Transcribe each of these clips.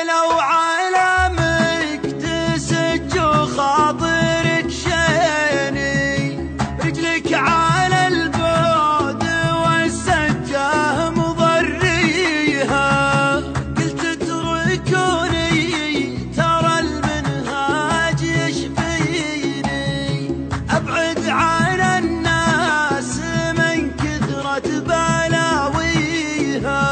لو عالمك تسج وخاطرك شيني، رجلك على البعد والسجاه مضريها. قلت اتركوني ترى المنهاج يشفيني، ابعد عن الناس من كثرة بلاويها.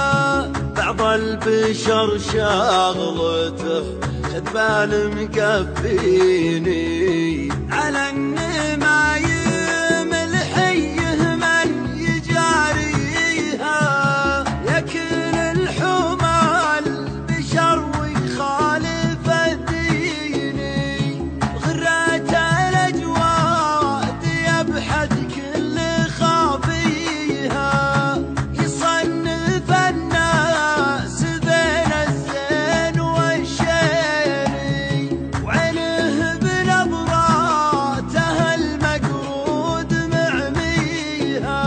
بعض البشر شغلته شذبان مكفيني، على النمايم الحيه من يجاريها. يكن الحمال بشر ويخالف ديني، غرات الاجواد يبحث كل خافيها. يصنف الناس بين الزين والشيني، وعينه بنظراته المقرود معميها.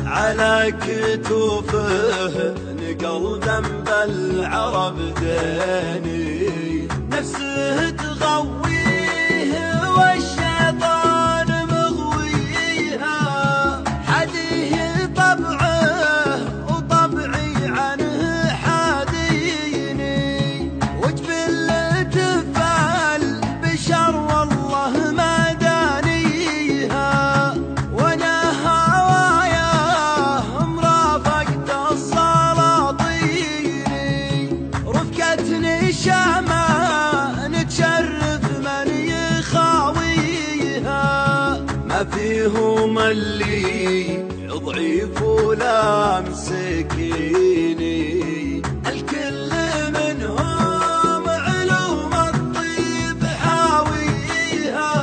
على كتوفه نقل ذنب العرب ديني، نفسه تغويه والشيطان مغويها. حديه طبعه وطبعي عنه حاديني، وجبلة فالبشر والله ما دانيها. وانا هوايا مرافقة السلاطين، رفقتني شامة نتشرف من يخاويها. ما فيهم اللي ضعيف ولا مسكيني، الكل منهم علوم الطيب حاويها.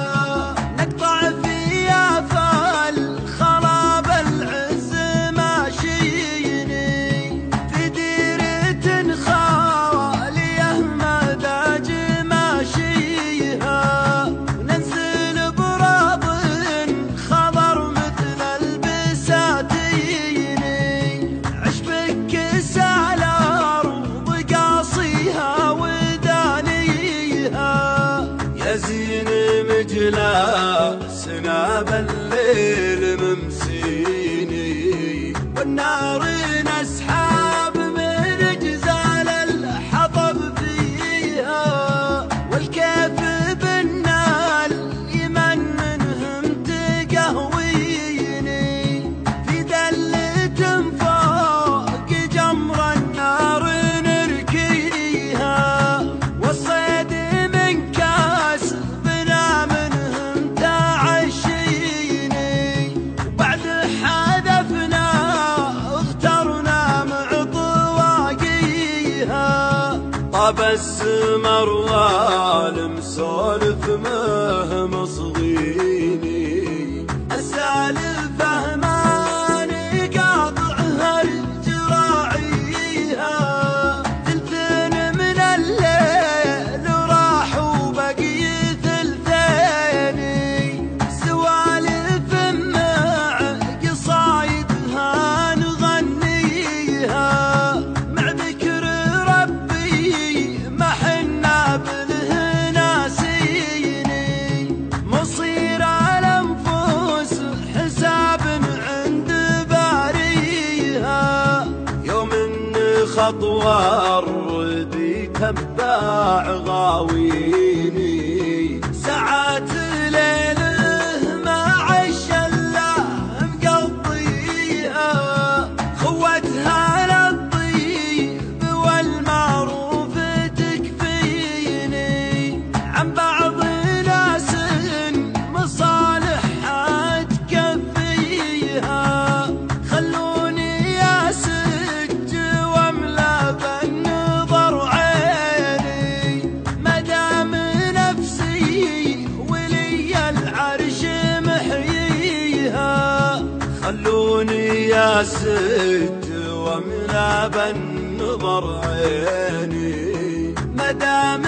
نقطع فيها فالخراب العز ماشيني، في ديرة خالية مداج ماشيها. وننزل براض خضر مثل البساتيني، عشبك سال أرض قاصيها ودانيها. يزين مجلاسنا بالليل ممسيني، والنار نسحاب من جزال الحطب فيها. والكيف بالنال يمنهم تقهويني، في دلة فوق جمر النار نركيها. والصيد من كاس بنا منهم تعشيني، وبعد حذفنا اخترنا مع طواقيها. طاب السمر والمسولف مهم صغيني، السالفة ماني قاطعها الجراعيها. ثلثين من الليل راح وبقي ثلثيني، سوالف مع قصايدها نغنيها. مع ذكر ربي ما حنا بله ناسيني، مصير الانفس حساب عند باريها. يوم خطوة الردي تباع غاويني، ساعات ليله مع الشله مقضيها. خوتها للطيب والمعروف تكفيني، عن بعض ناس مصالحها تكفيها. خلوني اسج واملا بالنظر عيني، مدام نفسي ولي العرش محييها. خلوني اسج واملا بالنظر عيني، مدام